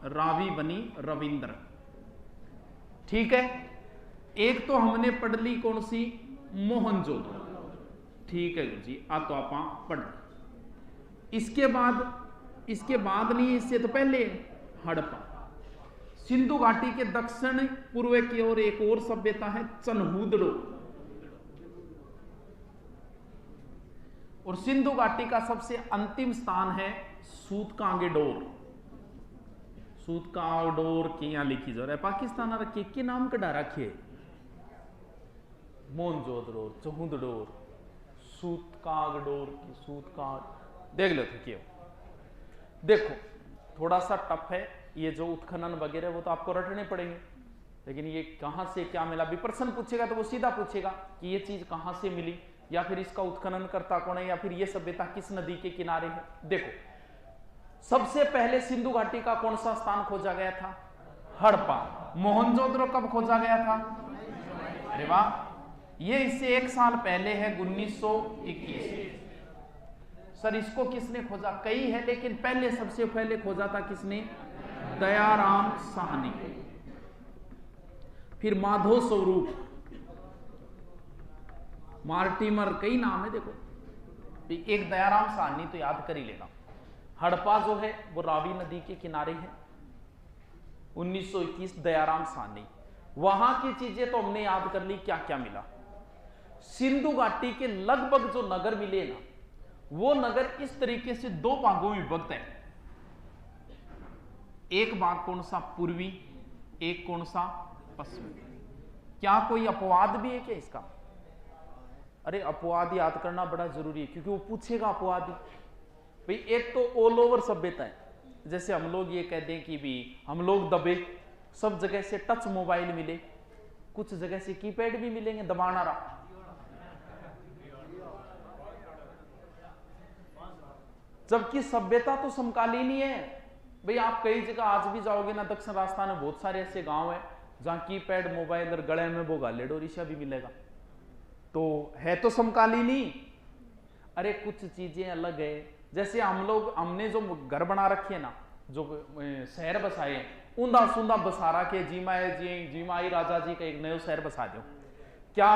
रावी बनी रविंद्र। ठीक है, एक तो हमने पढ़ ली कौन सी, मोहनजोदड़ो। ठीक है गुरु जी, आ तो आप पढ़ ली। इसके बाद नहीं, इससे तो पहले हड़प्पा। सिंधु घाटी के दक्षिण पूर्व की ओर एक और सभ्यता है चनहूदड़ो, और सिंधु घाटी का सबसे अंतिम स्थान है सूतकांगेडोर। सूतकांगेडोर की यहां लिखी जा रहा है, पाकिस्तान रखिए के नाम कढ़ा रखिए, मोहनजोदड़ो, चहुदड़ोर, सूतकांगेडोर की सूतकांग, देख लो क्यों। देखो थोड़ा सा टफ है ये, जो उत्खनन वगैरह वो तो आपको रटने पड़ेंगे, लेकिन ये कहां से क्या मिला, भी प्रश्न पूछेगा तो वो सीधा पूछेगा कि ये चीज कहां से मिली, या फिर इसका उत्खनन करता कौन है, या फिर ये सभ्यता किस नदी के किनारे है। देखो सबसे पहले सिंधु घाटी का कौन सा स्थान खोजा गया था, हड़प्पा। मोहनजोदड़ो कब खोजा गया था, अरे वाह, ये इससे 1 साल पहले है 1921। सर इसको किसने खोजा, कई है, लेकिन पहले सबसे पहले खोजा था किसने, दयाराम साहनी। फिर माधव स्वरूप, मार्टिमर, कई नाम है देखो, एक दयाराम साहनी तो याद कर ही लेना। हड़प्पा जो है वो रावी नदी के किनारे है, 1921 दयाराम साहनी। वहां की चीजें तो हमने याद कर ली, क्या क्या मिला। सिंधु घाटी के लगभग जो नगर मिले ना, वो नगर इस तरीके से 2 भागों में विभक्त है। एक भाग कौन सा, पूर्वी, एक कौन सा, पश्चिमी। क्या कोई अपवाद भी है क्या इसका, अरे अपवाद याद करना बड़ा जरूरी है, क्योंकि वो पूछेगा अपवाद। भाई एक तो ऑल ओवर सभ्यता है, जैसे हम लोग ये कहते हैं कि भी हम लोग दबे, सब जगह से टच मोबाइल मिले, कुछ जगह से कीपैड भी मिलेंगे दबाना रहा। जबकि सभ्यता तो समकालीन ही है। भाई आप कई जगह आज भी जाओगे ना, दक्षिण राजस्थान में बहुत सारे ऐसे गांव है जहां कीपैड मोबाइल और गले में वो गाले डोरिशा भी मिलेगा, तो है तो समकालीन ही। अरे कुछ चीजें अलग है, जैसे हमने जो घर बना रखे ना, जो शहर बसाए, ऊंधा सूंधा बसारा के जीमाई राजा जी का एक नया शहर बसा दो। क्या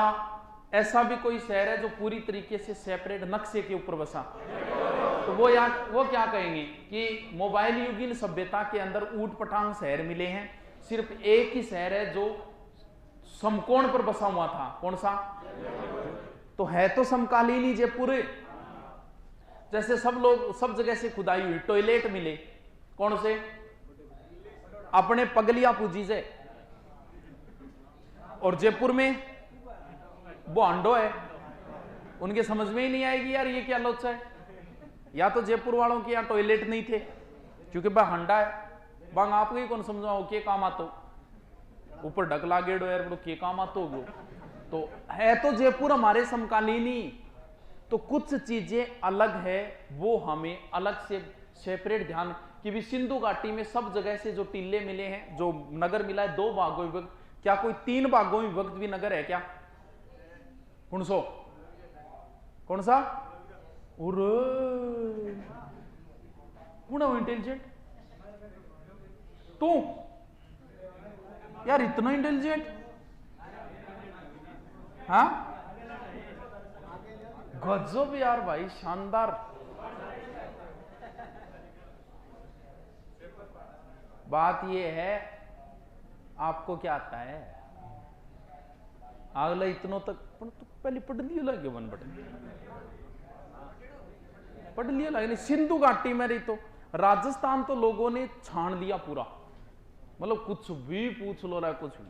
ऐसा भी कोई शहर है जो पूरी तरीके से सेपरेट नक्शे के ऊपर बसा? तो वो क्या कहेंगे कि मोबाइल युगीन सभ्यता के अंदर ऊट पटांग शहर मिले हैं, सिर्फ एक ही शहर है जो समकोण पर बसा हुआ था, कौन सा? तो है तो समकालीन ही जयपुर। जैसे सब जगह से खुदाई हुई टॉयलेट मिले, कौन से? अपने पगलिया पूजी से। और जयपुर में वो अंडो है, उनके समझ में ही नहीं आएगी यार ये क्या लोचा है। या तो जयपुर वालों के यहाँ टॉयलेट नहीं थे, क्योंकि वह हंडा है, बांग आपको ही कौन समझाओ के काम आतो, ऊपर ढकला गेड़ो यार के काम आतो गो। तो है तो जयपुर हमारे समकालीनी, तो कुछ चीजें अलग है, वो हमें अलग से सेपरेट ध्यान कि भी सिंधु घाटी में सब जगह से जो टीले मिले हैं, जो नगर मिला है 2 भागों में विभक्त, क्या कोई 3 भागों में विभक्त भी नगर है क्या? कौन सा? इंटेलिजेंट तू यार, इतना इंटेलिजेंट, हाँ गजब यार भाई, शानदार। बात ये है आपको क्या आता है, अगला इतनों तक तो पहले पढ़ लियो लगे, वन बटन पढ़ लिया लगे। सिंधु घाटी में रही तो राजस्थान तो लोगों ने छान लिया पूरा, मतलब कुछ भी पूछ लो रहा है, कुछ भी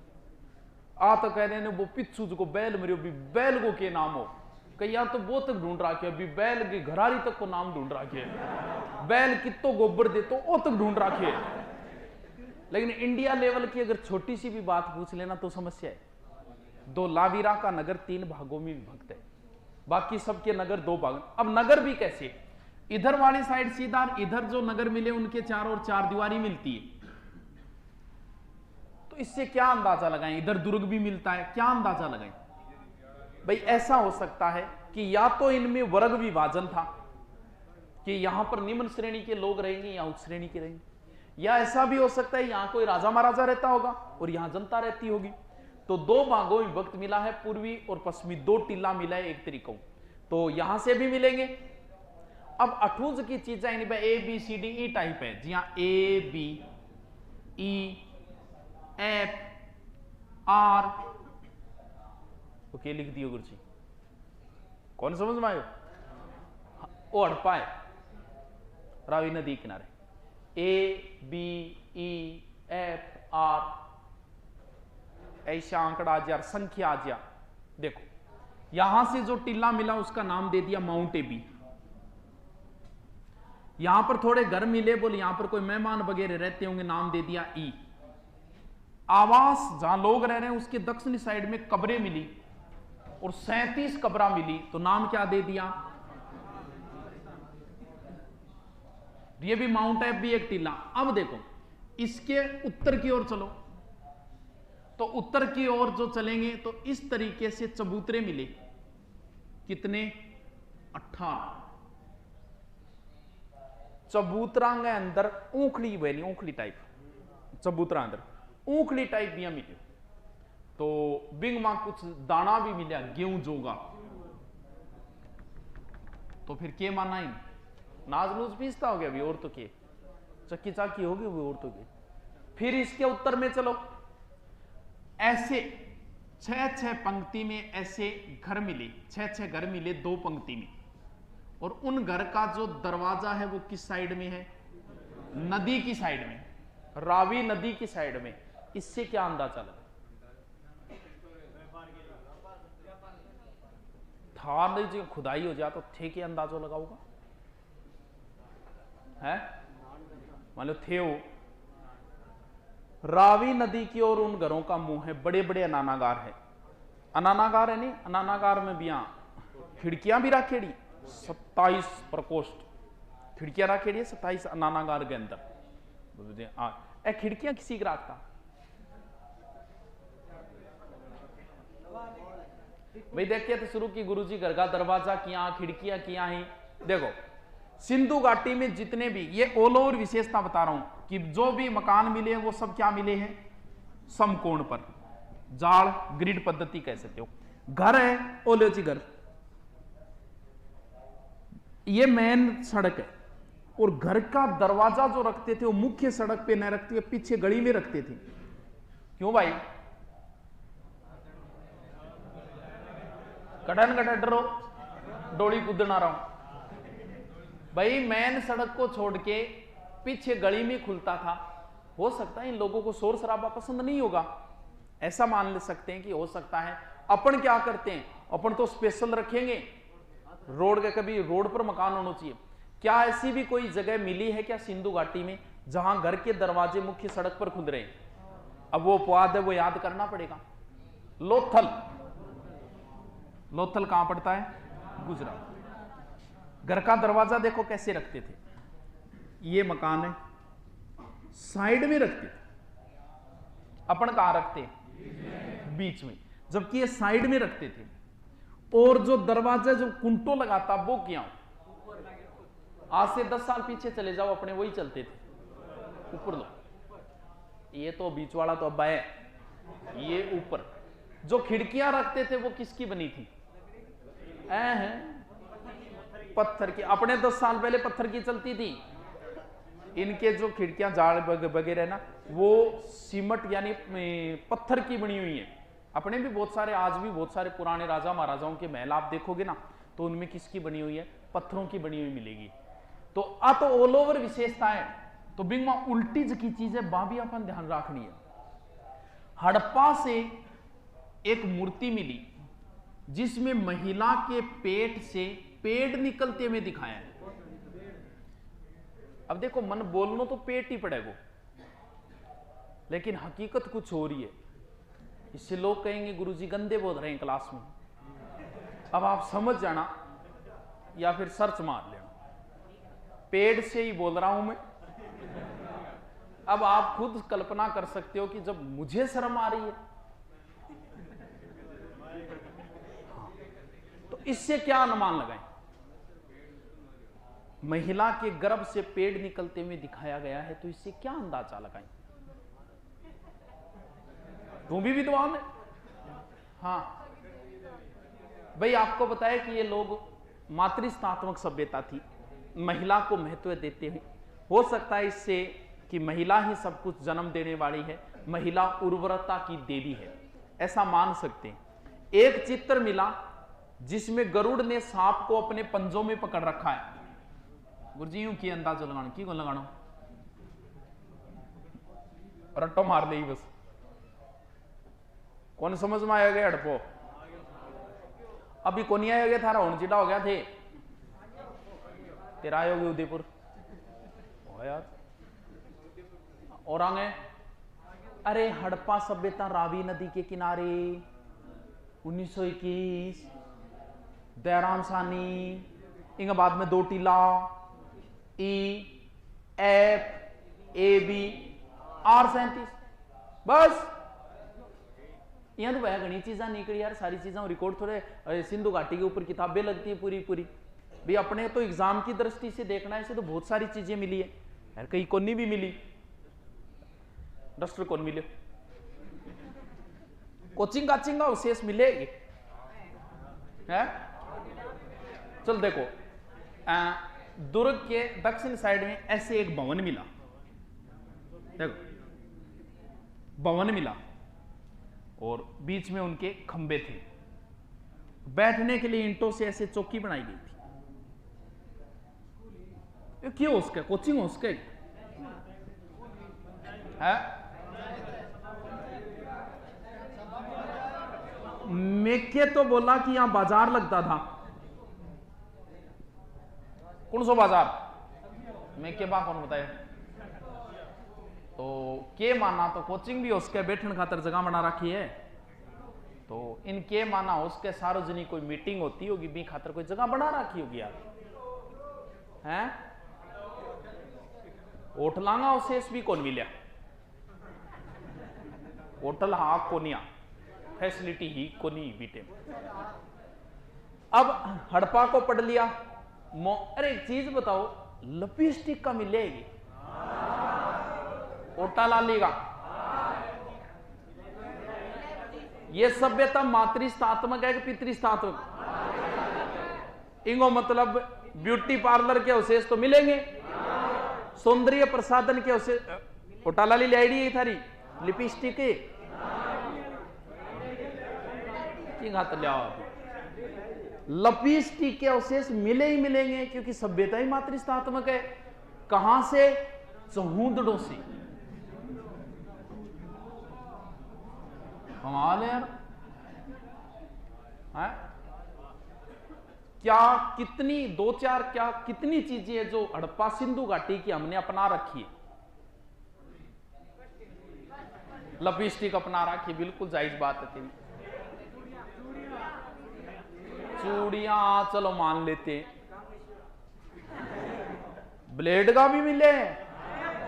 आ तो कह रहे वो पिच्छू को बैल मरियो भी, बैल को के नाम हो, कई यार तो वो तक ढूंढ रखे अभी, बैल की घरारी तक को नाम ढूंढ रखे, बैल कितो गोबर दे तो वो तक ढूंढ रखे। लेकिन इंडिया लेवल की अगर छोटी सी भी बात पूछ लेना तो समस्या है। 2 लावीरा का नगर 3 भागों में विभक्त है, बाकी सबके नगर 2 भाग। अब नगर भी कैसे, इधर वाली साइड सीधा, इधर जो नगर मिले उनके चारों ओर 4 दीवारी मिलती है, तो इससे क्या अंदाजा लगाएं? इधर दुर्ग भी मिलता है, क्या अंदाजा लगाएं? भाई ऐसा हो सकता है कि या तो इनमें वर्ग विभाजन था कि यहां पर निम्न श्रेणी के लोग रहेंगे या उच्च श्रेणी के रहेंगे, या ऐसा भी हो सकता है यहां कोई राजा महाराजा रहता होगा और यहां जनता रहती होगी। तो दो भागों में विभक्त मिला है, पूर्वी और पश्चिमी, दो टीला मिला है एक तरीकों, तो यहां से भी मिलेंगे। अब अठूज की चीजें A B C D E type है, जी हाँ, A B E F R, okay लिख दियो गुरुजी, कौन समझ में आयो? वो हड़प्पा है, रावी नदी किनारे, A B E F R, ऐसा आंकड़ा आ जाए, संख्या आ जाए। देखो यहां से जो टीला मिला उसका नाम दे दिया माउंट एबी। यहां पर थोड़े घर मिले, बोले यहां पर कोई मेहमान वगैरह रहते होंगे, नाम दे दिया ई। आवास जहां लोग रह रहे हैं उसके दक्षिणी साइड में कब्रें मिली और 37 कब्रा मिली, तो नाम क्या दे दिया? ये भी माउंट एब भी एक टीला। अब देखो इसके उत्तर की ओर चलो, तो उत्तर की ओर जो चलेंगे तो इस तरीके से चबूतरे मिले, कितने? 18 चबूतरा के अंदर ऊखली बनी, ऊखली टाइप चबूतरा अंदर ऊखली टाइप भी मिली। तो बिंग में कुछ दाना भी मिला, गेहूं जोगा, तो फिर के माना ही नाज नूज पीसता हो गया अभी, और तो के चक्की चाकी होगी वो, और तो के। फिर इसके उत्तर में चलो, ऐसे 6-6 पंक्ति में ऐसे घर मिले, 6-6 घर मिले 2 पंक्ति में, और उन घर का जो दरवाजा है वो किस साइड में है? नदी की साइड में, रावी नदी की साइड में। इससे क्या अंदाजा लगा? था नहीं, खुदाई हो जाए तो थे के अंदाजा लगाओगा है, मान लो थे वो रावी नदी की ओर उन घरों का मुंह है, बड़े बड़े अनानागार है, अनानागार है नहीं, अनानागार में भी यहां खिड़कियां भी रखेड़ी, 27 प्रकोष्ठ खिड़कियां रखेड़ी है 27 अनानागार के अंदर। खिड़कियां किसी का रखता भाई? देखिए तो शुरू की गुरुजी घर का दरवाजा किया, खिड़कियां किया ही। देखो सिंधु घाटी में जितने भी, ये ऑल ओवर विशेषता बता रहा हूं कि जो भी मकान मिले हैं वो सब क्या मिले हैं? समकोण पर, जाल ग्रिड पद्धति कह सकते हो। घर है ओलोची घर, ये मेन सड़क है, और घर का दरवाजा जो रखते थे वो मुख्य सड़क पे न रखते, पीछे गली में रखते थे। क्यों भाई? कटन कटन डरो, डोली कूदना रहा हूं भाई, मेन सड़क को छोड़ के पीछे गली में खुलता था। हो सकता है इन लोगों को शोर शराबा पसंद नहीं होगा, ऐसा मान ले सकते हैं कि हो सकता है। अपन क्या करते हैं, अपन तो स्पेशल रखेंगे रोड के, कभी रोड पर मकान होना चाहिए। क्या ऐसी भी कोई जगह मिली है क्या सिंधु घाटी में जहां घर के दरवाजे मुख्य सड़क पर खुल रहे हैं? अब वो अपवाद है, वो याद करना पड़ेगा। लोथल, लोथल कहां पड़ता है? गुजरात। घर का दरवाजा देखो कैसे रखते थे, ये मकान है, साइड में रखते थे, अपन कहां रखते? बीच में, जबकि ये साइड में रखते थे। और जो दरवाजा जो कुंटो लगाता वो क्या? आज से 10 साल पीछे चले जाओ, अपने वही चलते थे, ऊपर लो। ये तो बीच वाला तो अब है, ये ऊपर। जो खिड़कियां रखते थे वो किसकी बनी थी? पत्थर की। अपने 10 साल पहले पत्थर की चलती थी, इनके जो खिड़कियां जाल वगैरह ना वो सीमेंट यानी पत्थर की बनी हुई है। अपने भी बहुत सारे, आज भी बहुत सारे पुराने राजा महाराजाओं के महल आप देखोगे ना तो उनमें किसकी बनी हुई है? पत्थरों की बनी हुई मिलेगी। तो ऑल ओवर विशेषता है। तो बिंग उल्टी की चीजें बाबी अपन ध्यान रखनी है। हड़प्पा से एक मूर्ति मिली जिसमें महिला के पेट से पेड़ निकलते हुए दिखाया है। अब देखो मन बोलनो तो पेट ही पड़ेगा, लेकिन हकीकत कुछ हो रही है। इससे लोग कहेंगे गुरुजी गंदे बोल रहे हैं क्लास में। अब आप समझ जाना या फिर सर्च मार लेना, पेड़ से ही बोल रहा हूं मैं। अब आप खुद कल्पना कर सकते हो कि जब मुझे शर्म आ रही है तो इससे क्या अनुमान लगाएं? महिला के गर्भ से पेड़ निकलते हुए दिखाया गया है, तो इससे क्या अंदाजा लगाएं? तू भी विद्वान है। हाँ भाई, आपको बताया कि ये लोग मातृस्थात्मक सभ्यता थी, महिला को महत्व देते हैं। हो सकता है इससे कि महिला ही सब कुछ जन्म देने वाली है, महिला उर्वरता की देवी है, ऐसा मान सकते हैं। एक चित्र मिला जिसमें गरुड़ ने सांप को अपने पंजों में पकड़ रखा है। गुरुजी यूं की अंदाजा लगाना की, कौन लगाना, रट्टो मार ली बस। कौन समझ में आया गया हड़पो? अभी कौन नहीं आया गया, थारा होने चिटा हो गया थे, तेरा आयोगे उदयपुर हो यार। और आगे, अरे हड़प्पा सभ्यता रावी नदी के किनारे 1921, दयाराम सानी, इनके बाद में 2 टीला, EF, AB, R37, बस यहां तो वह घनी चीजा निकली यार, सारी चीजें रिकॉर्ड थोड़े सिंधु घाटी के ऊपर किताबें लगती है पूरी पूरी भी। अपने तो एग्जाम की दृष्टि से देखना है, इसे तो बहुत सारी चीजें मिली है यार, कहीं कोनी भी मिली, डस्टर कौन मिले, कोचिंग काचिंग का अवशेष मिलेगी है। चल देखो, दुर्ग के दक्षिण साइड में ऐसे एक भवन मिला, देखो भवन मिला, और बीच में उनके खंबे थे, बैठने के लिए ईंटों से ऐसे चौकी बनाई गई थी। ये क्यों उसके कोचिंग उसके है? मेके तो बोला कि यहां बाजार लगता था, कौन सा बाजार, मेके बा कौन बताए, तो के माना तो कोचिंग भी उसके बैठने खातर जगह बना रखी है, तो इनके माना उसके सार्वजनिक कोई मीटिंग होती होगी भी खातर कोई जगह बना रखी होगी यार, हैं? होटलांगा अवशेष भी कौन मिला, होटल हा कोनिया फैसिलिटी ही कोनी बीटे। अब हड़प्पा को पढ़ लिया, अरे एक चीज बताओ, लिपस्टिक का मिलेगी, ओटा लाली का, ये सभ्यता मातृस्थात्मक है कि पितृस्थात्मक? इनको मतलब ब्यूटी पार्लर के अवशेष तो मिलेंगे, सौंदर्य प्रसाधन के अवशेष, ओटा लाली ले आई थारी लिपस्टिक लिपस्टिक के अवशेष मिले ही मिलेंगे, क्योंकि सभ्यता ही मातृस्थात्मक है। कहां से? चहूदड़ों से। कमाल है यार, है? क्या कितनी 2-4 क्या कितनी चीजें है जो हड़प्पा सिंधु घाटी की हमने अपना रखी है। लिपस्टिक अपना रखी, बिल्कुल जायज बात है तेरी। चूड़ियां चलो मान लेते, ब्लेड का भी मिले,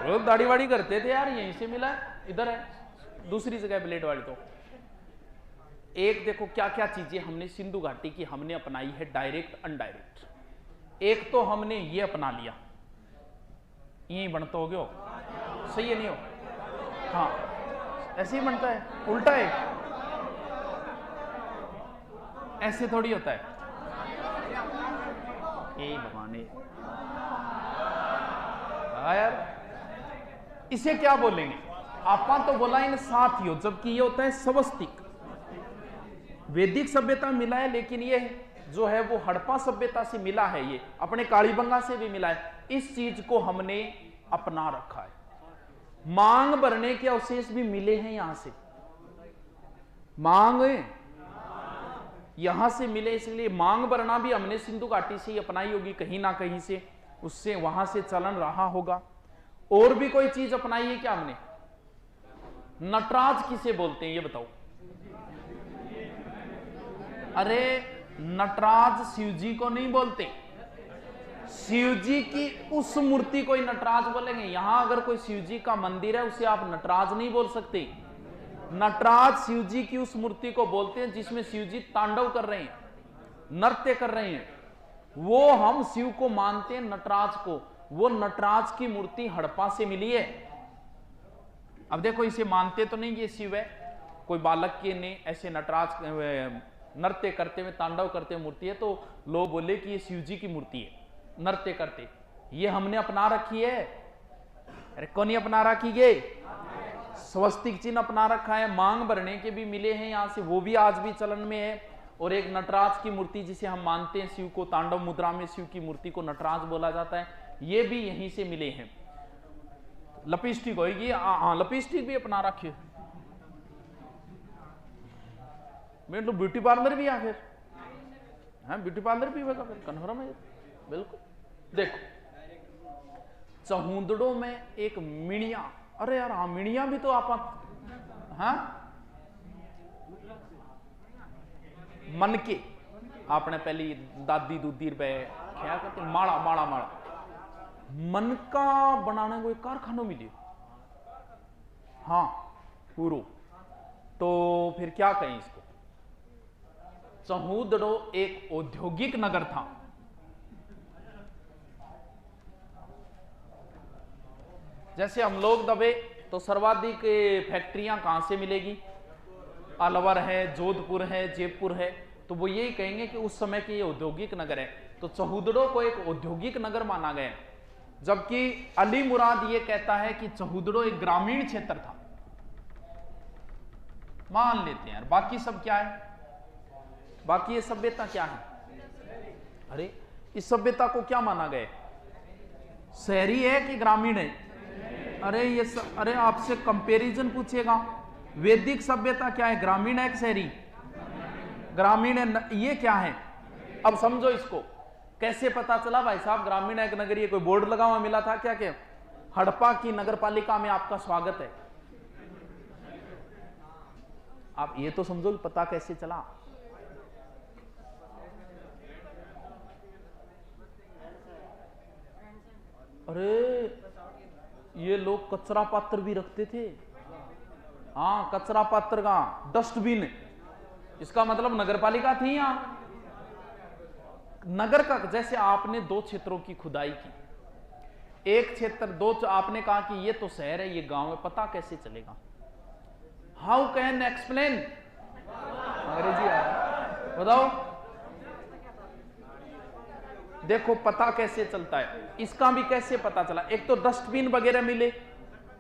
लोग दाढ़ी वाड़ी करते थे यार, यहीं से मिला, इधर है दूसरी जगह ब्लेड वाली। तो एक देखो क्या क्या चीजें हमने सिंधु घाटी की हमने अपनाई है, डायरेक्ट अनडायरेक्ट। एक तो हमने ये अपना लिया, यही बनता हो गया, सही है नहीं हो? हाँ ऐसे ही बनता है, उल्टा है, ऐसे थोड़ी होता है। यही भगवान यार, इसे क्या बोलेंगे? आपा तो बोला इन साथ ही हो, जबकि ये होता है स्वस्तिक। वैदिक सभ्यता मिला है, लेकिन ये जो है वो हड़प्पा सभ्यता से मिला है, ये अपने कालीबंगा से भी मिला है। इस चीज को हमने अपना रखा है। मांग भरने के अवशेष भी मिले हैं यहां से, मांग यहां से मिले, इसलिए मांग भरना भी हमने सिंधु घाटी से ही अपनाई होगी, कहीं ना कहीं से उससे वहां से चलन रहा होगा। और भी कोई चीज अपनाई है क्या हमने? नटराज किसे बोलते हैं ये बताओ? अरे नटराज शिव जी को नहीं बोलते, शिव जी की उस मूर्ति को ही नटराज बोलेंगे। यहां अगर कोई शिव जी का मंदिर है उसे आप नटराज नहीं बोल सकते। नटराज शिव जी की उस मूर्ति को बोलते हैं जिसमें शिव जी तांडव कर रहे हैं, नृत्य कर रहे हैं। वो हम शिव को मानते हैं, नटराज को। वो नटराज की मूर्ति हड़प्पा से मिली है। अब देखो, इसे मानते तो नहीं ये शिव है, कोई बालक के ने ऐसे नटराज नृत्य करते हुए, तांडव करते हुए मूर्ति है, तो लोग बोले कि ये शिव जी की मूर्ति है नृत्य करते। ये हमने अपना रखी है। अरे कौन नहीं अपना रखी? ये स्वस्तिक चिन्ह अपना रखा है। मांग भरने के भी मिले हैं यहां से, वो भी आज भी चलन में है। और एक नटराज की मूर्ति जिसे हम मानते हैं शिव को, तांडव मुद्रा में शिव की मूर्ति को नटराज बोला जाता है, ये भी यहीं से मिले हैं। लिपस्टिक होगी, हाँ लिपस्टिक भी अपना रखिए। मैं तो ब्यूटी पार्लर भी आ फिर, हाँ ब्यूटी पार्लर भी होगा फिर, कन्फर्म है बिल्कुल। देखो चहुंदड़ों में एक मिणिया, अरे यार हाँ मिणिया भी तो आप, हाँ मन के आपने पहली दादी दूधी पे क्या करते, माड़ा माड़ा माड़ा मन का बनाने को एक कारखाना मिले, हाँ पूरो। तो फिर क्या कहें इसको? चहुंदड़ो एक औद्योगिक नगर था। जैसे हम लोग दबे तो सर्वाधिक फैक्ट्रियां कहां से मिलेगी? अलवर है, जोधपुर है, जयपुर है। तो वो यही कहेंगे कि उस समय के ये औद्योगिक नगर है। तो चहुंदड़ो को एक औद्योगिक नगर माना गया, जबकि अली मुराद ये कहता है कि चहुंदड़ो एक ग्रामीण क्षेत्र था। मान लेते हैं यार, बाकी सब क्या है? बाकी ये सभ्यता क्या है? अरे इस सभ्यता को क्या माना गया? शहरी है कि ग्रामीण है? अरे ये अरे आपसे कंपैरिजन पूछेगा, वैदिक सभ्यता क्या है, ग्रामीण है कि शहरी? ग्रामीण है। ये क्या है? अब समझो इसको, कैसे पता चला भाई साहब ग्रामीण है कि नगरीय? कोई बोर्ड लगा हुआ मिला था क्या? क्या हड़प्पा की नगरपालिका में आपका स्वागत है? आप ये तो समझो पता कैसे चला? अरे ये लोग कचरा पात्र भी रखते थे। हाँ कचरा पात्र का डस्टबिन, इसका मतलब नगरपालिका थी यहां नगर का। जैसे आपने दो क्षेत्रों की खुदाई की, एक क्षेत्र दो, आपने कहा कि ये तो शहर है ये गांव है, पता कैसे चलेगा? How can explain? अंग्रेजी है, बताओ। देखो पता कैसे चलता है, इसका भी कैसे पता चला? एक तो डस्टबिन वगैरह मिले,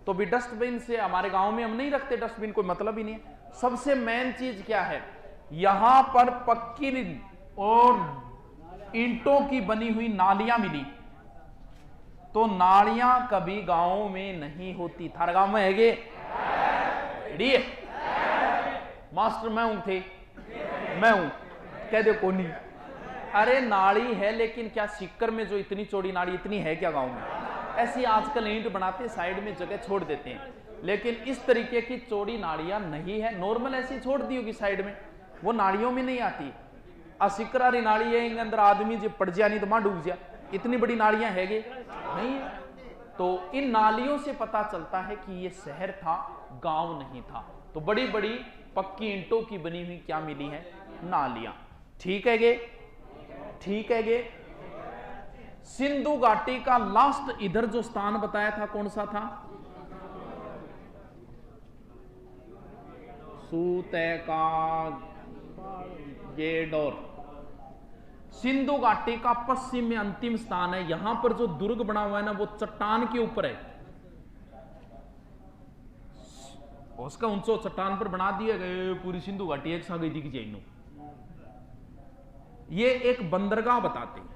तो भी डस्टबिन से हमारे गांव में हम नहीं रखते डस्टबिन, कोई मतलब ही नहीं है। सबसे मेन चीज क्या है? यहां पर पक्की और ईंटों की बनी हुई नालियां मिली। तो नालियां कभी गांव में नहीं होती। थार गांव में है मास्टर मैं हूं थे, मैं हूं कह दे कोनी। अरे नाली है, लेकिन क्या सीकर में जो इतनी चौड़ी नाली इतनी है क्या गांव में? ऐसी आजकल ईंट बनाते साइड में जगह छोड़ देते हैं, लेकिन इस तरीके की चौड़ी नालियां नहीं है। नॉर्मल ऐसी छोड़ दी होगी साइड में, वो नालियों में नहीं आती। असिकरारी नाली है, इनके अंदर आदमी जो पड़ जा नहीं तो मां डूब जा, इतनी बड़ी नालियां है नहीं है। तो इन नालियों से पता चलता है कि ये शहर था, गांव नहीं था। तो बड़ी बड़ी पक्की ईंटों की बनी हुई क्या मिली है? नालियां। ठीक है गे, ठीक है गे। सिंधु घाटी का लास्ट इधर जो स्थान बताया था कौन सा था? सूतैका गेडोर। सिंधु घाटी का पश्चिम में अंतिम स्थान है। यहां पर जो दुर्ग बना हुआ है ना, वो चट्टान के ऊपर है। उसका ऊंचो चट्टान पर बना दिया गया, पूरी सिंधु घाटी एक साथ गई थी कि जैनो। ये एक बंदरगाह बताते हैं।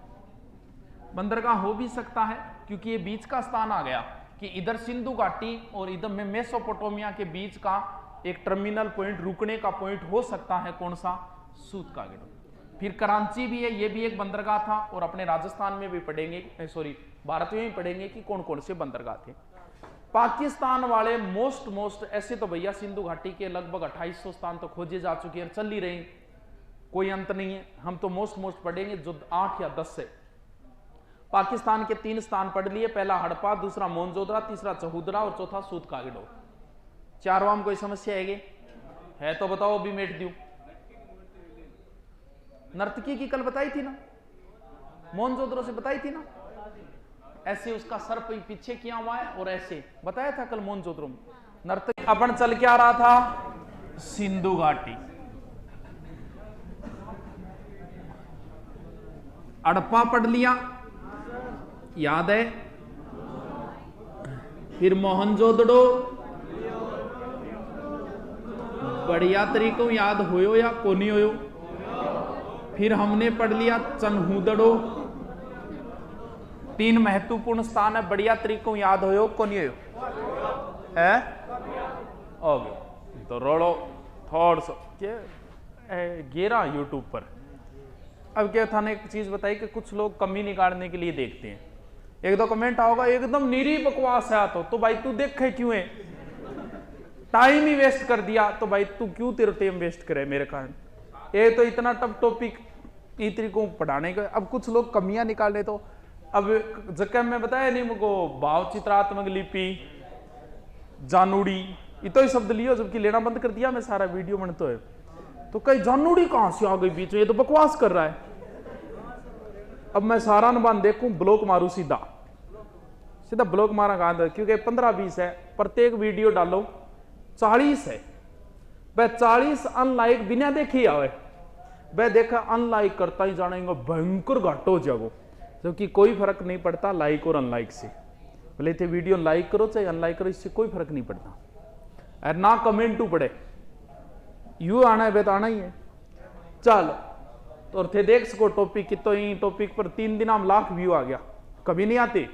बंदरगाह हो भी सकता है क्योंकि ये बीच का स्थान आ गया कि इधर सिंधु घाटी और इधर में मेसोपोटामिया के बीच का एक टर्मिनल पॉइंट, रुकने का पॉइंट हो सकता है। कौन सा? सूतकागेडो। फिर कराची भी है, ये भी एक बंदरगाह था। और अपने राजस्थान में भी पढ़ेंगे, सॉरी भारत में भी पढ़ेंगे कि कौन कौन से बंदरगाह थे। पाकिस्तान वाले मोस्ट ऐसे तो भैया सिंधु घाटी के लगभग 2800 स्थान तो खोजे जा चुके हैं, चल ही रहे, कोई अंत नहीं है। हम तो मोस्ट पढ़ेंगे जो 8 या 10 से। पाकिस्तान के 3 स्थान पढ़ लिए, पहला हड़प्पा, दूसरा मोहनजोदड़ो, तीसरा चहुदरा और चौथा सूतकागेडो। चारों में कोई समस्या है तो बताओ, अभी मेट दूं। नर्तकी की कल बताई थी ना, मोहनजोदड़ो से बताई थी ना, ऐसे उसका सर पीछे किया हुआ है और ऐसे बताया था कल मोहनजोदड़ो में। नर्तकी अपन चल के आ रहा था सिंधु घाटी, हड़प्पा पढ़ लिया, याद है, फिर मोहनजोदड़ो बढ़िया तरीकों याद होयो या कोनी होयो, फिर हमने पढ़ लिया चन्हूदड़ो, 3 महत्वपूर्ण स्थान है, बढ़िया तरीकों याद होयो कोनी होयो है, हो गया तो रोड़ो थोड़ सो के गिरा यूट्यूब पर। अब क्या था ने एक चीज बताई कि कुछ लोग कमी निकालने के लिए देखते हैं, एक दो कमेंट आओगा एकदम निरी बकवास है तो भाई तू देखे क्यों है, टाइम ही वेस्ट कर दिया, तो भाई तू क्यों तेरा टाइम वेस्ट करे मेरे कारण, ये तो इतना टफ टॉपिक इतनी को पढ़ाने का। अब कुछ लोग कमियां निकाले तो अब जब मैं बताया नहीं मुझको भाव चित्रात्मक लिपि जानूड़ी ये तो ही शब्द लियो, जबकि लेना बंद कर दिया मैं, सारा वीडियो बनते है तो कई जानूड़ी कहां से आ गई बीच में, ये तो बकवास कर रहा है। अब मैं सारा अनुमान देखूं ब्लॉक मारू सीधा ब्लॉक मारा कहां, क्योंकि 15-20 है, प्रत्येक वीडियो डालो 40 है, वह 40 अनलाइक बिना देखे आवे, वह देखा अनलाइक करता ही जानेगा भयंकर घाट हो जाओ, जबकि कोई फर्क नहीं पड़ता लाइक और अनलाइक से, भले थे वीडियो लाइक करो चाहे अनलाइक करो, इससे कोई फर्क नहीं पड़ता, और ना कमेंट पड़े, यू आना है तो आना ही है। चलो तो थे देख सको टॉपिक की, तो ये टॉपिक पर 3 दिन हम लाख व्यू आ गया, कभी नहीं आते,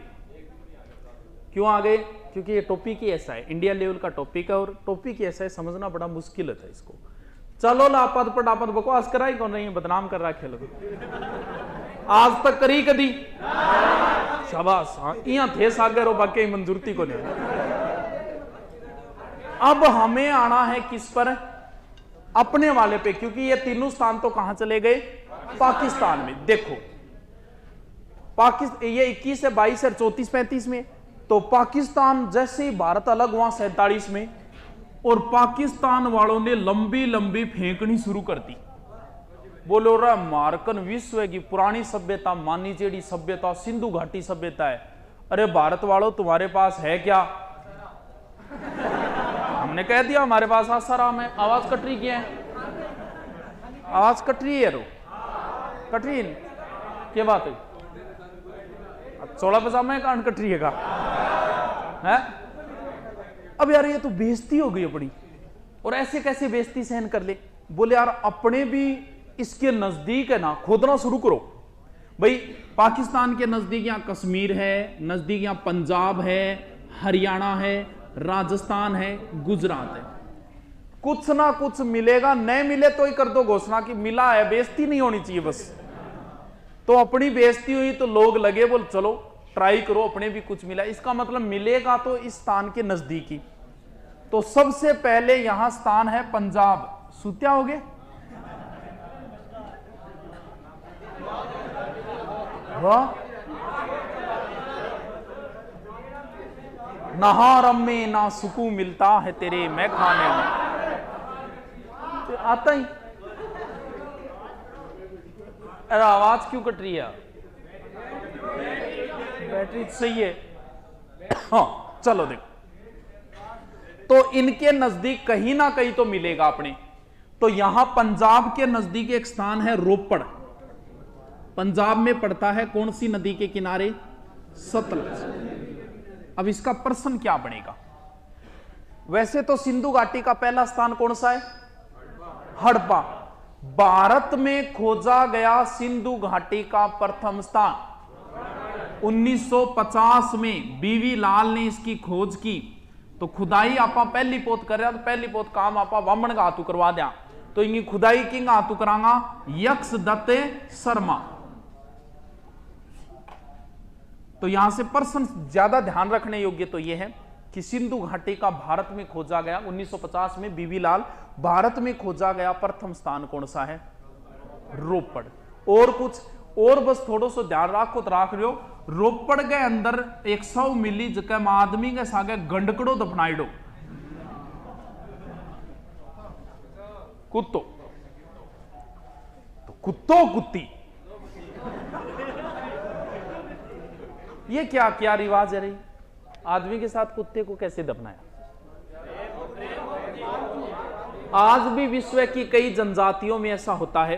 क्यों आ गए, क्योंकि ये टॉपिक ही ऐसा है, इंडिया लेवल का टॉपिक है, और टॉपिक ही ऐसा है समझना बड़ा मुश्किल है इसको। चलो लापत पटापत बकवास कराई कौन नहीं, बदनाम कर रहा खेल आज तक करी कदी, शाबाश, हाँ यहाँ थे सागर हो, बाकी मंजूरती को नहीं। अब हमें आना है किस पर, अपने वाले पे, क्योंकि ये तीनों स्थान तो कहां चले गए, पाकिस्तान में। देखो पाकिस्तान ये 21 है, 22 है, 34, 35 में, तो पाकिस्तान जैसे ही भारत अलग हुआ 47 में, और पाकिस्तान वालों ने लंबी लंबी फेंकनी शुरू कर दी, बोलो रहा मारकन विश्व की पुरानी सभ्यता मानी जेड़ी सभ्यता सिंधु घाटी सभ्यता है, अरे भारत वालों तुम्हारे पास है क्या, हमने कह दिया हमारे पास आसाराम है। आवाज कट रही क्या है, आवाज कट रही है, रो कट रही है, क्या बात है, 16 पजामा है कान कट रही है का है? अब यार ये तो बेइज्जती हो गई अपनी, और ऐसे कैसे बेइज्जती सहन कर ले, बोले यार अपने भी इसके नजदीक है ना, खोदना शुरू करो भाई। पाकिस्तान के नजदीक यहां कश्मीर है, नजदीक यहां पंजाब है, हरियाणा है, राजस्थान है, गुजरात है, कुछ ना कुछ मिलेगा, नहीं मिले तो ही कर दो घोषणा कि मिला है, बेइज्जती नहीं होनी चाहिए बस। तो अपनी बेइज्जती हुई तो लोग लगे बोल चलो ट्राई करो, अपने भी कुछ मिला, इसका मतलब मिलेगा तो इस स्थान के नजदीकी। तो सबसे पहले यहां स्थान है पंजाब, सुत्या हो गए, वाह, नहारम में ना सुकून मिलता है तेरे मैं खाने में, तो आता ही। अरे आवाज क्यों कट रही है, बैटरी सही है, हाँ चलो देखो, तो इनके नजदीक कहीं ना कहीं तो मिलेगा अपने। तो यहां पंजाब के नजदीक एक स्थान है रोपड़, पंजाब में पड़ता है, कौन सी नदी के किनारे, सतलज। अब इसका प्रश्न क्या बनेगा, वैसे तो सिंधु घाटी का पहला स्थान कौन सा है, हड़प्पा, भारत में खोजा गया सिंधु घाटी का प्रथम स्थान 1950 में बीवी लाल ने इसकी खोज की। तो खुदाई आपा पहली पोत कर रहा, तो पहली पोत काम आपा वामन का हाथू करवा दिया, तो इनकी खुदाई किंग हाथू करांगा, यक्ष दत्त शर्मा। तो यहां से प्रश्न ज्यादा ध्यान रखने योग्य तो यह है कि सिंधु घाटी का भारत में खोजा गया 1950 में बीवी लाल, भारत में खोजा गया प्रथम स्थान कौन सा है, रोपड़। और कुछ और बस थोड़ा सा ध्यान रखो तो राख लो, रोपड़ के अंदर 100 मिली जगह आदमी के सागे गंडकड़ो दफनाइडो, कुत्तो तो कुत्तो कुत्ती ये क्या क्या रिवाज है रही? आदमी के साथ कुत्ते को कैसे दफनाया? आज भी विश्व की कई जनजातियों में ऐसा होता है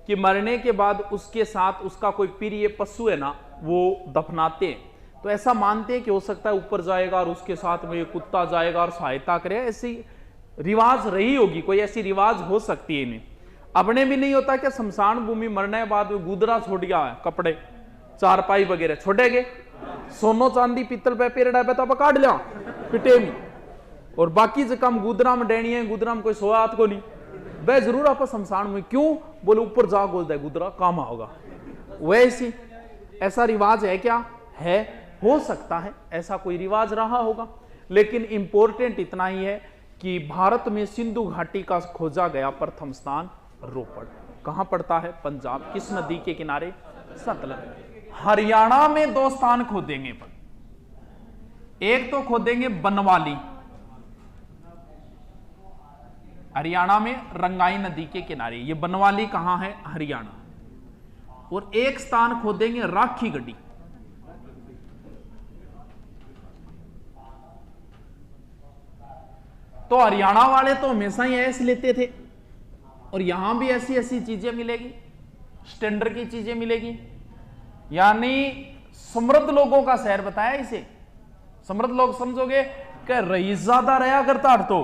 कि मरने के बाद उसके साथ उसका कोई प्रिय पशु है ना, वो दफनाते हैं। तो ऐसा मानते हैं कि हो सकता है ऊपर जाएगा और उसके साथ में कुत्ता जाएगा और सहायता करे। ऐसी रिवाज रही होगी, कोई ऐसी रिवाज हो सकती है इन्हें। अपने भी नहीं होता कि शमशान भूमि मरने के बाद गुदरा छोड़ गया है, कपड़े चारपाई वगैरह छोड़ेगे, सोनो चांदी पीतल पे पेड़ डाबे तो काट लिया पिटे में, और बाकी से कम गुदरा में डेनी है, गुदरा में कोई सोया हाथ को नहीं वह जरूर आप शमशान में क्यों बोले ऊपर जा गोल दे गुदरा काम होगा। वैसी ऐसा रिवाज है क्या? है, हो सकता है ऐसा कोई रिवाज रहा होगा। लेकिन इंपॉर्टेंट इतना ही है कि भारत में सिंधु घाटी का खोजा गया प्रथम स्थान रोपड़। कहां पड़ता है? पंजाब। किस नदी के किनारे? सतलज। हरियाणा में 2 स्थान खोदेंगे, एक तो खोदेंगे बनवाली, हरियाणा में रंगाई नदी के किनारे। ये बनवाली कहां है? हरियाणा। और एक स्थान खोदेंगे राखी गढ़ी। तो हरियाणा वाले तो हमेशा ही ऐसे लेते थे, और यहां भी ऐसी ऐसी चीजें मिलेगी, स्टैंडर्ड की चीजें मिलेगी। यानी समृद्ध लोगों का शहर बताया इसे। समृद्ध लोग समझोगे कि रईस ज्यादा रहा करता तो,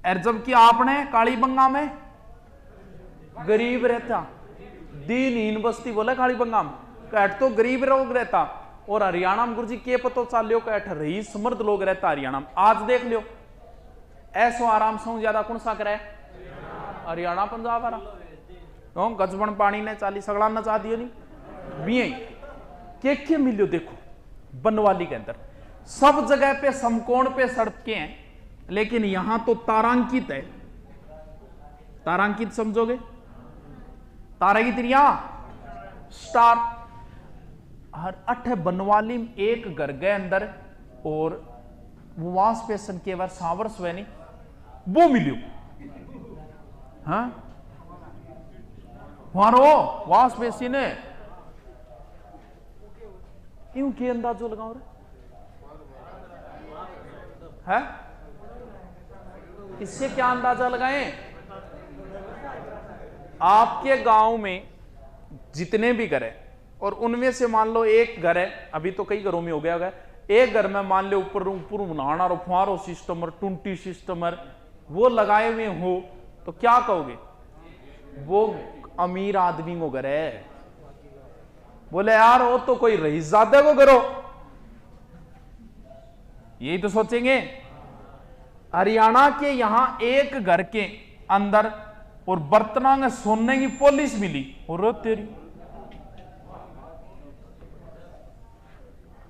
और जबकि आपने कालीबंगा में गरीब रहता, दीनहीन बस्ती बोले कालीबंगा में, कैट तो गरीब लोग रहता। और हरियाणा में गुरुजी के पतो चाल लियो कैठ रही समृद्ध लोग रहता हरियाणा में। आज देख लियो ऐसो आराम से ज्यादा कौन सा करे? हरियाणा पंजाब आ रहा गजबन पानी ने 40 सगड़ा नचा दियो नहीं भी के मिलियो। देखो बनवाली के अंदर सब जगह पे समकोण पे सड़कें हैं, लेकिन यहां तो तारांकित है। तारांकित समझोगे? तारे की तिरिया स्टार। हर 8 बनवाली में एक घर के अंदर और वास पेशन के बार सावर स्वैनी वो मिलियो। हाँ मारो वास पेशी ने क्यों के अंदाजो लगाओ रे है? इससे क्या अंदाजा लगाएं? आपके गांव में जितने भी घर है और उनमें से मान लो एक घर है, अभी तो कई घरों में हो गया, एक घर में मान लो ऊपर ऊपर बनाना और फुहारो सिस्टम और टूंटी सिस्टम वो लगाए हुए हो, तो क्या कहोगे? वो अमीर आदमी को घर है। बोले यार वो तो कोई रईसजादे को करो, यही तो सोचेंगे। हरियाणा के यहां एक घर के अंदर और बर्तना में सोने की पॉलिश मिली, और तेरी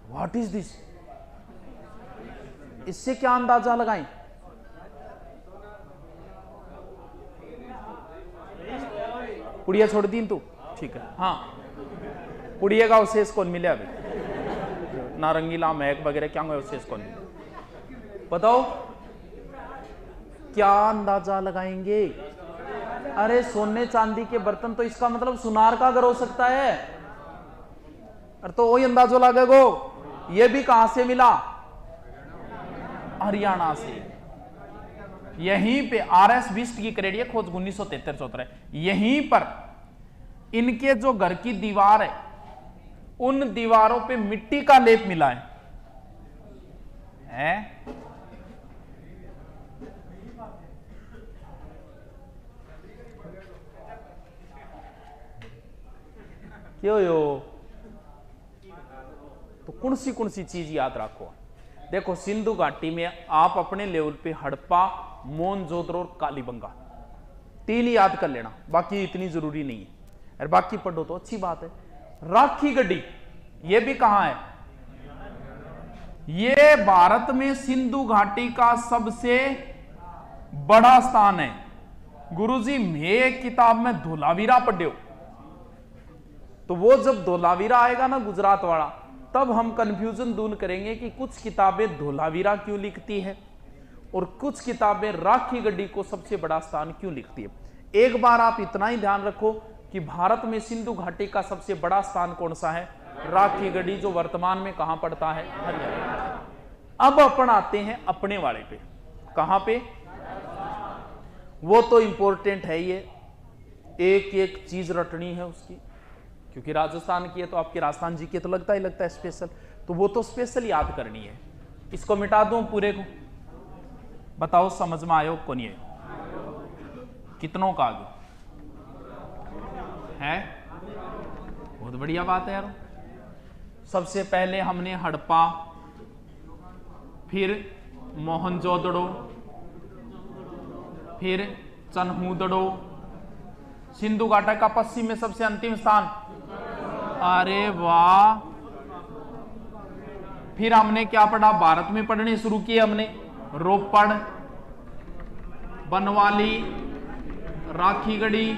व्हाट इज दिस? इससे क्या अंदाजा लगाएं? पुड़िया छोड़ दी तू, ठीक है। हाँ पुड़िया का अवशेष कौन मिले अभी? नारंगीला महक वगैरह क्या अवशेष कौन मिले? बताओ क्या अंदाजा लगाएंगे? अरे सोने चांदी के बर्तन, तो इसका मतलब सुनार का घर हो सकता है। अरे तो वही अंदाजो लगेगो। ये भी कहां से मिला? हरियाणा से। यहीं पे आरएस बिस्ट की करेडिया खोज 1973-74 यहीं पर इनके जो घर की दीवार है उन दीवारों पे मिट्टी का लेप मिला है? क्यों यो? तो कौन सी चीज याद रखो? देखो सिंधु घाटी में आप अपने लेवल पे हड़प्पा, मोहनजोदड़ो और कालीबंगा 3 याद कर लेना, बाकी इतनी जरूरी नहीं है। और बाकी पढ़ो तो अच्छी बात है। राखी गढ़ी ये भी कहां है? ये भारत में सिंधु घाटी का सबसे बड़ा स्थान है। गुरुजी मैं किताब में धोलावीरा पढ़ो, तो वो जब धोलावीरा आएगा ना गुजरात वाला, तब हम कंफ्यूजन दूर करेंगे कि कुछ किताबें धोलावीरा क्यों लिखती है और कुछ किताबें राखी गढ़ी को सबसे बड़ा स्थान क्यों लिखती है। एक बार आप इतना ही ध्यान रखो, कि भारत में सिंधु घाटी का सबसे बड़ा स्थान कौन सा है? राखीगढ़ी, जो वर्तमान में कहां पड़ता है? हरियाणा। अब अपन आते हैं अपने वाले पे। कहां पे? वो तो इंपॉर्टेंट है, ये एक एक चीज रटनी है उसकी, क्योंकि राजस्थान की है तो आपके राजस्थान जी के तो लगता है स्पेशल, तो वो तो स्पेशल याद करनी है। इसको मिटा दूं पूरे को? बताओ समझ में आयो को नहीं है? कितनों का आगे है? बहुत बढ़िया बात है यार। सबसे पहले हमने हड़प्पा, फिर मोहनजोदड़ो, फिर चन्हूदड़ो, सिंधु घाटी का पश्चिम में सबसे अंतिम स्थान। अरे वाह। फिर हमने क्या पढ़ा? भारत में पढ़ने शुरू किए हमने। रोपड़, बनवाली, राखीगढ़ी,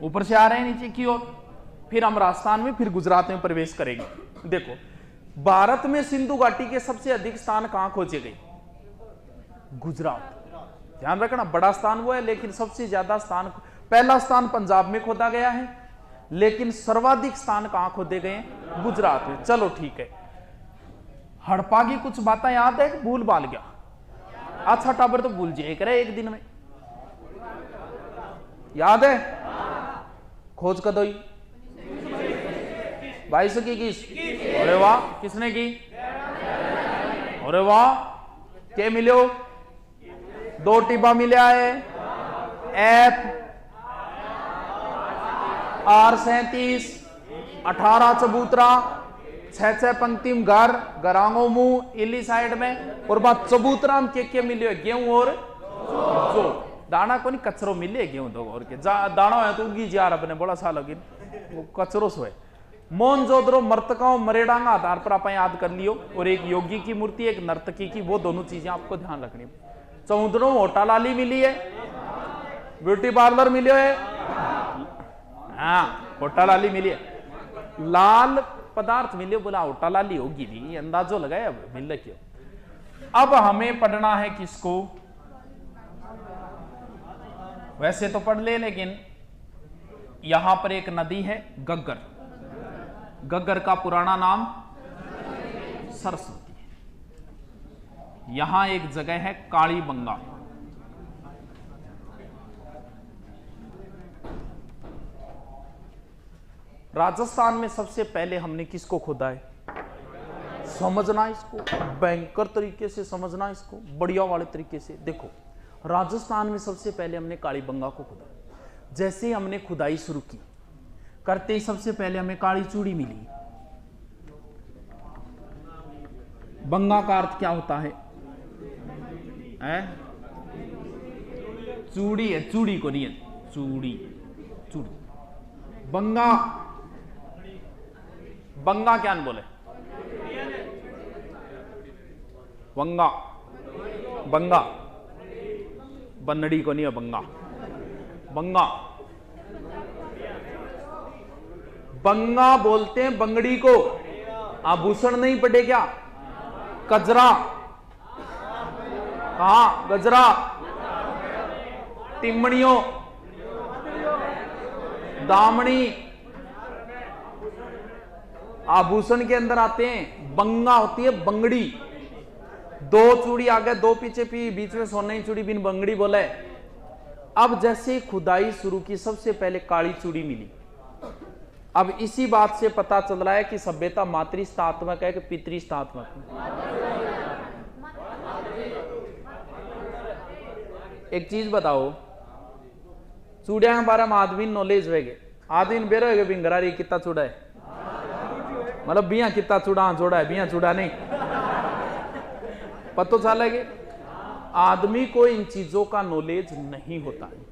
ऊपर से आ रहे हैं नीचे की ओर। फिर हम राजस्थान में, फिर गुजरात में प्रवेश करेंगे। देखो, भारत में सिंधु घाटी के सबसे अधिक स्थान कहां खोजे गए? गुजरात। ध्यान रखना, बड़ा स्थान वो है, लेकिन सबसे ज्यादा स्थान, पहला स्थान पंजाब में खोदा गया है, लेकिन सर्वाधिक स्थान कहां खोदे गए? गुजरात में। चलो ठीक है। हड़प्पा की कुछ बातें याद है? भूल भाल गया? अच्छा टाबर तो भूल जाए करे एक दिन में, याद है? खोज कदोई 22 की किस? अरे वाह, किसने की? अरे वाह, क्या मिलो? 2 टिब्बा मिला है, F R37, 18 चबूतरा, 6 पंक्तिम घर, गरांगो मुंह इली साइड में, और बात चबूतरा में क्या मिले? गेहूं और जो दाना को नहीं, कचरो मिले गेहूं दो और के दाना है तो उगी जा रहा अपने बड़ा सा लगे वो कचरो सो है। मोहनजोदड़ो मर्तकाओं मरेडांगा आधार पर आप याद कर लियो, और एक योगी की मूर्ति, एक नर्तकी की, वो दोनों चीजें आपको ध्यान रखनी। चौधरों होटा लाली मिली है, ब्यूटी पार्लर मिले है, हाँ होटा लाली मिली है, लाल पदार्थ मिले, बोला होटा लाली होगी भी, अंदाजो लगाया अब मिल क्यों। अब हमें पढ़ना है किसको? वैसे तो पढ़ ले, लेकिन यहां पर एक नदी है गग्गर। गग्गर का पुराना नाम सरस्वती है। यहां एक जगह है कालीबंगा। राजस्थान में सबसे पहले हमने किसको खोदा है? समझना इसको, भयंकर तरीके से समझना इसको, बढ़िया वाले तरीके से। देखो, राजस्थान में सबसे पहले हमने कालीबंगा को खोदा। जैसे ही हमने खुदाई शुरू की, करते ही सबसे पहले हमें काली चूड़ी मिली। बंगा का अर्थ क्या होता है? चूड़ी है, चूड़ी को नहीं है, चूड़ी, चूड़ी। बंगा, बंगा क्या न बोले? बंगा, बंगा, बन्नड़ी को नहीं है, बंगा, बंगा, बंगा बोलते हैं बंगड़ी को। आभूषण नहीं पड़े क्या? कजरा, कहा? गजरा, टिम्मणियों, दामनी, आभूषण के अंदर आते हैं। बंगा होती है बंगड़ी, 2 चूड़ी आगे 2 पीछे, बीच में सोने की चूड़ी, बिन बंगड़ी बोले। अब जैसे खुदाई शुरू की, सबसे पहले काली चूड़ी मिली। अब इसी बात से पता चल रहा है कि सभ्यता मातृस्थात्मक है कि पितृस्थात्मक है। एक चीज बताओ, चूड़िया के बारे में आदमी नॉलेज होगे, आदमी बेरो है बिंगरारी कितना चूड़ा है, मतलब बिया कितना चूड़ा जोड़ा है, बिया चूड़ा नहीं, पता चलेगा। आदमी को इन चीजों का नॉलेज नहीं होता है।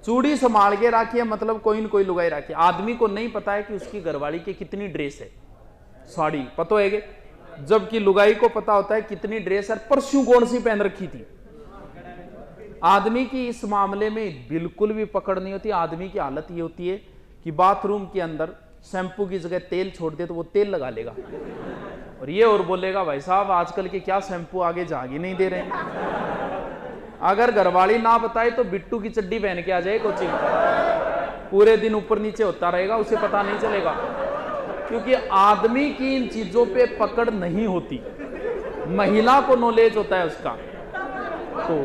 चूड़ी संभाल के रखिए, मतलब कोई न कोई लुगाई रखिए। आदमी को नहीं पता है कि उसकी घरवाली की कितनी ड्रेस है, साड़ी पता है, जबकि लुगाई को पता होता है कितनी ड्रेस है, परसों कौन सी पहन रखी थी। आदमी की इस मामले में बिल्कुल भी पकड़ नहीं होती। आदमी की हालत ये होती है कि बाथरूम के अंदर शैम्पू की जगह तेल छोड़ दे तो वो तेल लगा लेगा, और ये और बोलेगा भाई साहब आजकल के क्या शैम्पू आगे जाग ही नहीं दे रहे हैं। अगर घरवाली ना बताए तो बिट्टू की चड्डी पहन के आ जाए कोचिंग। पूरे दिन ऊपर नीचे होता रहेगा, उसे पता नहीं चलेगा, क्योंकि आदमी की इन चीजों पे पकड़ नहीं होती, महिला को नॉलेज होता है उसका। तो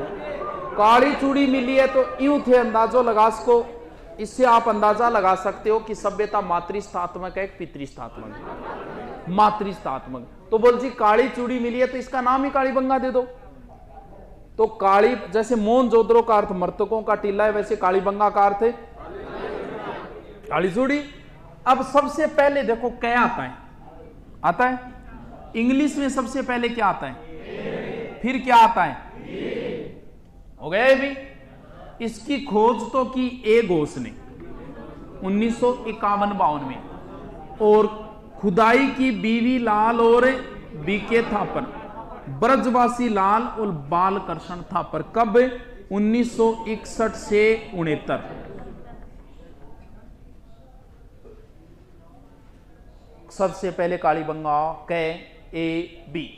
काली चूड़ी मिली है तो यूं थे अंदाजो लगा सको, इससे आप अंदाजा लगा सकते हो कि सभ्यता मातृस्थात्मक है एक पितृस्थात्मक है। मातृस्थात्मक तो बोल जी काली चूड़ी मिली है तो इसका नाम ही कालीबंगा दे दो। तो काली, जैसे मोहनजोदड़ो का अर्थ मर्तकों का टीला है, वैसे कालीबंगा का अर्थ है काली चूड़ी। अब सबसे पहले देखो क्या आता है, आता है इंग्लिश में सबसे पहले क्या आता है, फिर क्या आता है, हो गया भी। इसकी खोज तो की ए घोष ने 1951-52 में, और खुदाई की बीवी लाल और बीके थापर, ब्रजवासी लाल और बालकृष्ण थापर। कब? 1961 से 69। सबसे पहले कालीबंगा कै ए बी।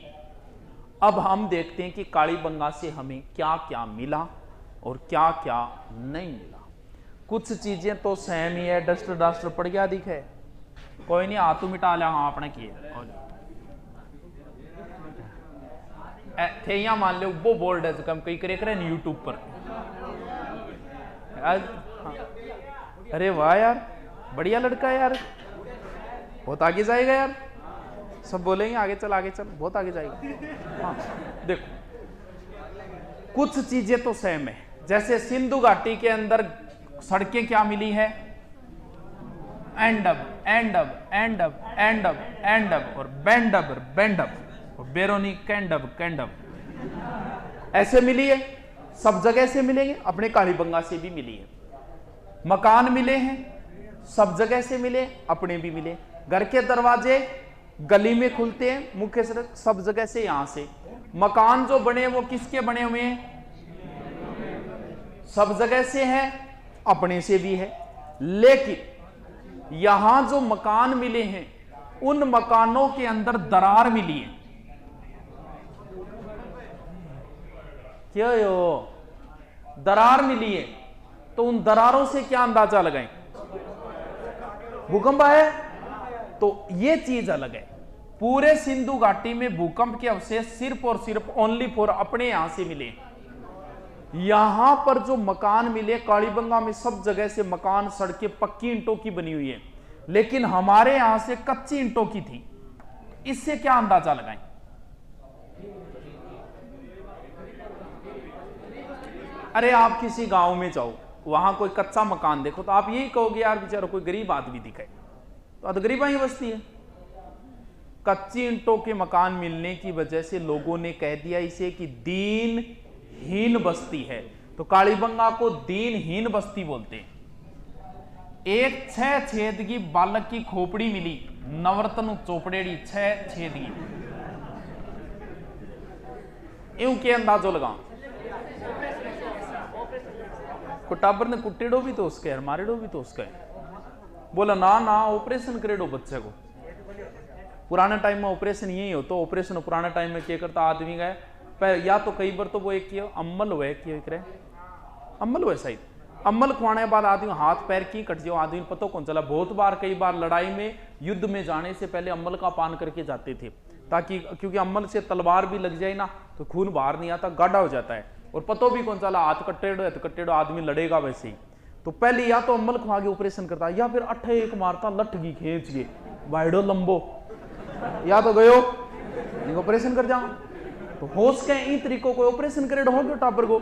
अब हम देखते हैं कि कालीबंगा से हमें क्या क्या मिला और क्या क्या नहीं मिला। कुछ चीजें तो सेम ही है, डस्टर डस्टर पड़ गया दिखे, कोई नहीं हाथ मिटा लिया, हाँ आपने किए थे या मान लो वो बोल्ड है, कम कई करे करे यूट्यूब पर। अरे वाह यार, बढ़िया लड़का है यार, बहुत आगे जाएगा यार, सब बोलेंगे आगे चल आगे चल, बहुत आगे जाएगा। हाँ देखो कुछ चीजें तो सेम है, जैसे सिंधु घाटी के अंदर सड़कें क्या मिली है, एंडब एंडब एंडब एंडब एंडब और बेंडब बेंडब और बेरोनी कैंडब कैंडब, ऐसे मिली है। सब जगह से मिलेंगे, अपने कालीबंगा से भी मिली है। मकान मिले हैं, सब जगह से मिले, अपने भी मिले। घर के दरवाजे गली में खुलते हैं, मुख्य सड़क सब जगह से, यहां से। मकान जो बने वो किसके बने हुए हैं, सब जगह से है, अपने से भी है। लेकिन यहां जो मकान मिले हैं उन मकानों के अंदर दरार मिली है। क्या हो, दरार मिली है, तो उन दरारों से क्या अंदाजा लगाएं, भूकंप आया। तो ये चीज अलग है, पूरे सिंधु घाटी में भूकंप के अवशेष सिर्फ और सिर्फ ओनली फॉर अपने यहां से मिले। यहां पर जो मकान मिले कालीबंगा में सब जगह से मकान, सड़कें पक्की ईंटों की बनी हुई है, लेकिन हमारे यहां से कच्ची ईंटों की थी। इससे क्या अंदाजा लगाएं, अरे आप किसी गांव में जाओ, वहां कोई कच्चा मकान देखो तो आप यही कहोगे यार बेचारा कोई गरीब आदमी दिखे, तो गरीबा ही बस्ती है। कच्ची ईंटों के मकान मिलने की वजह से लोगों ने कह दिया इसे कि दीनहीन बस्ती है, तो कालीबंगा को दीनहीन बस्ती बोलते हैं। एक 6 छेद की बालक की खोपड़ी मिली, नवरत्न चोपड़ेड़ी 6 छेद की, यूं के अंदाजो लगा। टाबर ने कुटेड़ो भी तो उसके है, मारेड़ो भी तो उसका है। बोला ना ना ऑपरेशन करेडो बच्चे को। पुराने टाइम में ऑपरेशन यही हो, तो ऑपरेशन पुराने टाइम में क्या करता आदमी गए पर, या तो कई बार तो वो एक अम्मल हुए अम्मल हुए शायद, अम्मल खुआने के बाद आदमी हाथ पैर की कट जाओ, आदमी पता कौन चला। बहुत बार कई बार लड़ाई में युद्ध में जाने से पहले अम्मल का पान करके जाते थे, ताकि क्योंकि अम्मल से तलवार भी लग जाए ना तो खून बाहर नहीं आता, गाढ़ा हो जाता है। और पतो भी कौन चला, हाथ कट्टेड़ो है तो कट्टेड़ो आदमी लड़ेगा वैसे ही। तो पहले या तो अम्मल खुआ के ऑपरेशन करता, या फिर अट्ठे एक मारता लठगी खींच के वाइडो लंबो, या तो गयो ऑपरेशन कर जाओ। तो होश के इन तरीकों को ऑपरेशन करे हो टापर को।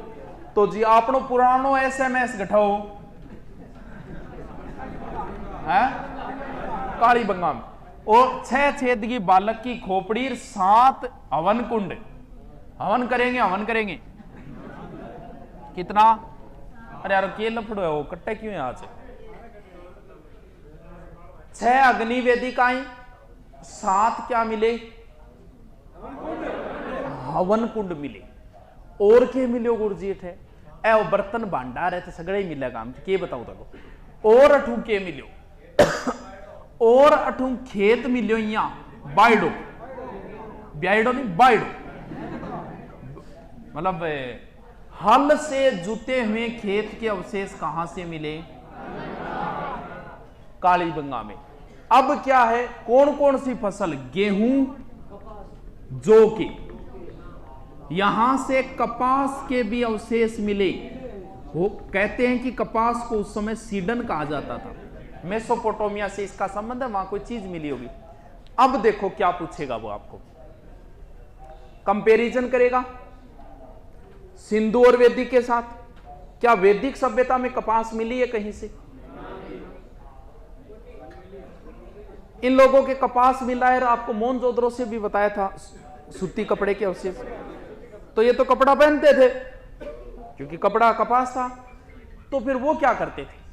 तो जी आपनो पुरानो SMS गठाओ है कालीबंगा में, और 6 छेद की बालक की खोपड़ी 7 हवन कुंड, हवन करेंगे कितना। अरे यार के लफड़ो है वो, कट्टे क्यों है आज। 6 अग्नि वेदिकाएं, 7 क्या मिले, हवन कुंड मिले। और के मिले गुरजीत है ए वो बर्तन भांडार है तो सगड़े ही मिलेगा हम के बताऊं तको। और अठू के मिलो, और अठू खेत मिलो, यहाँ बाइडो ब्याइडो नहीं बाइडो, मतलब हल से जुते हुए खेत के अवशेष कहां से मिले, कालीबंगा में। अब क्या है, कौन कौन सी फसल, गेहूं, जौ की, यहां से कपास के भी अवशेष मिले। वो कहते हैं कि कपास को उस समय सीडन कहा जाता था, मेसोपोटामिया से इसका संबंध है, वहां कोई चीज मिली होगी। अब देखो क्या पूछेगा वो, आपको कंपैरिजन करेगा सिंधु और वैदिक के साथ। क्या वैदिक सभ्यता में कपास मिली है कहीं से? इन लोगों के कपास मिला है, आपको मोहनजोदड़ो से भी बताया था, सूती कपड़े के अवशेष। तो ये तो कपड़ा पहनते थे क्योंकि कपड़ा कपास था। तो फिर वो क्या करते थे,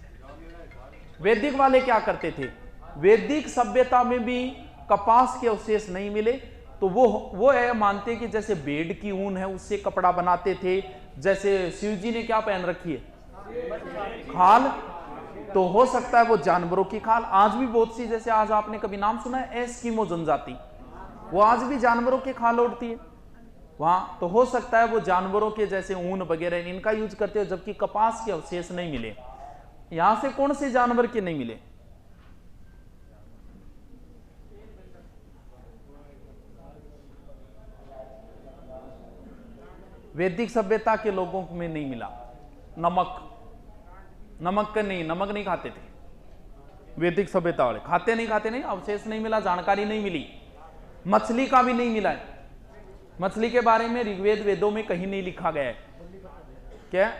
वैदिक वाले क्या करते थे? वैदिक सभ्यता में भी कपास के अवशेष नहीं मिले, तो वो मानते कि जैसे भेड़ की ऊन है उससे कपड़ा बनाते थे। जैसे शिव जी ने क्या पहन रखी है, खाल, तो हो सकता है वो जानवरों की खाल। आज भी बहुत सी, जैसे आज आपने कभी नाम सुना है एस्किमो जनजाति, वो आज भी जानवरों की खाल ओढ़ती है वहां। तो हो सकता है वो जानवरों के जैसे ऊन वगैरह इनका यूज करते हो, जबकि कपास के अवशेष नहीं मिले। यहां से कौन से जानवर के नहीं मिले? वैदिक सभ्यता के लोगों में नहीं मिला। नमक नहीं खाते थे वैदिक सभ्यता वाले, खाते नहीं, अवशेष नहीं मिला, जानकारी नहीं मिली। मछली का भी नहीं मिला है, मछली के बारे में ऋग्वेद वेदों में कहीं नहीं लिखा गया है। क्या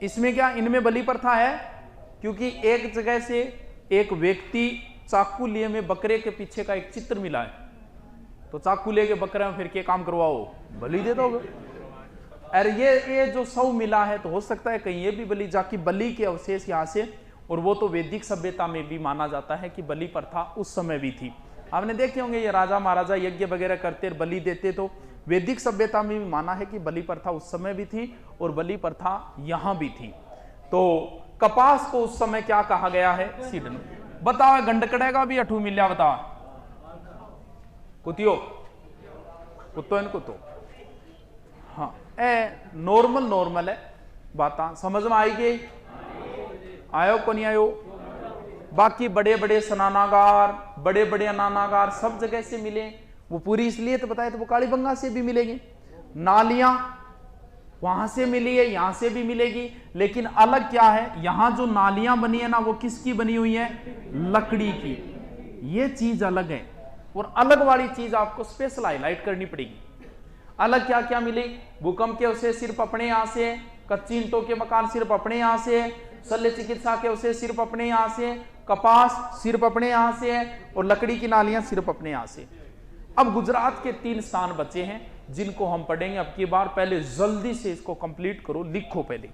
इसमें, क्या इनमें बलि प्रथा है? क्योंकि एक जगह से एक व्यक्ति चाकू लिए में बकरे के पीछे का एक चित्र मिला है, तो चाकू लेके बकरे में फिर के काम करवाओ, बलि दे दोगे। अरे ये जो सौ मिला है, तो हो सकता है कहीं ये भी बलि, जाकि बलि के अवशेष यहां से, और वो तो वैदिक सभ्यता में भी माना जाता है कि बलि प्रथा उस समय भी थी। आपने देखे होंगे ये राजा महाराजा यज्ञ वगैरह करते बलि देते, तो वैदिक सभ्यता में भी माना है कि बलि प्रथा उस समय भी थी और बलि प्रथा यहां भी थी। तो कपास को उस समय क्या कहा गया है? सीडन। बताओ गंडकड़े का भी अठू मिल्या, बताओ कुतियो कुत्तो इन कुत्तो। हाँ नॉर्मल है, बात समझ में आई गई? आयो को नहीं आयो? बाकी बड़े बड़े स्नानागार, बड़े बड़े अनानागार सब जगह से मिले। वो पूरी इसलिए तो बताया, तो वो कालीबंगा से भी मिलेगी। नालियां वहां से मिली है, यहां से भी मिलेगी, लेकिन अलग क्या है, यहां जो नालियां बनी है ना, वो किसकी बनी हुई है? लकड़ी की। ये चीज अलग है, और अलग वाली चीज आपको स्पेशल हाईलाइट करनी पड़ेगी। अलग क्या क्या मिले? भूकंप के अवशेष सिर्फ अपने यहां से, कच्ची ईंटों के मकान सिर्फ अपने यहां से, शल्य चिकित्सा के अवशेष सिर्फ अपने यहां से, कपास सिर्फ अपने यहां से है, और लकड़ी की नालियां सिर्फ अपने यहां से। अब गुजरात के 3 स्थान बचे हैं जिनको हम पढ़ेंगे अब की बार। पहले जल्दी से इसको कंप्लीट करो, लिखो पहले।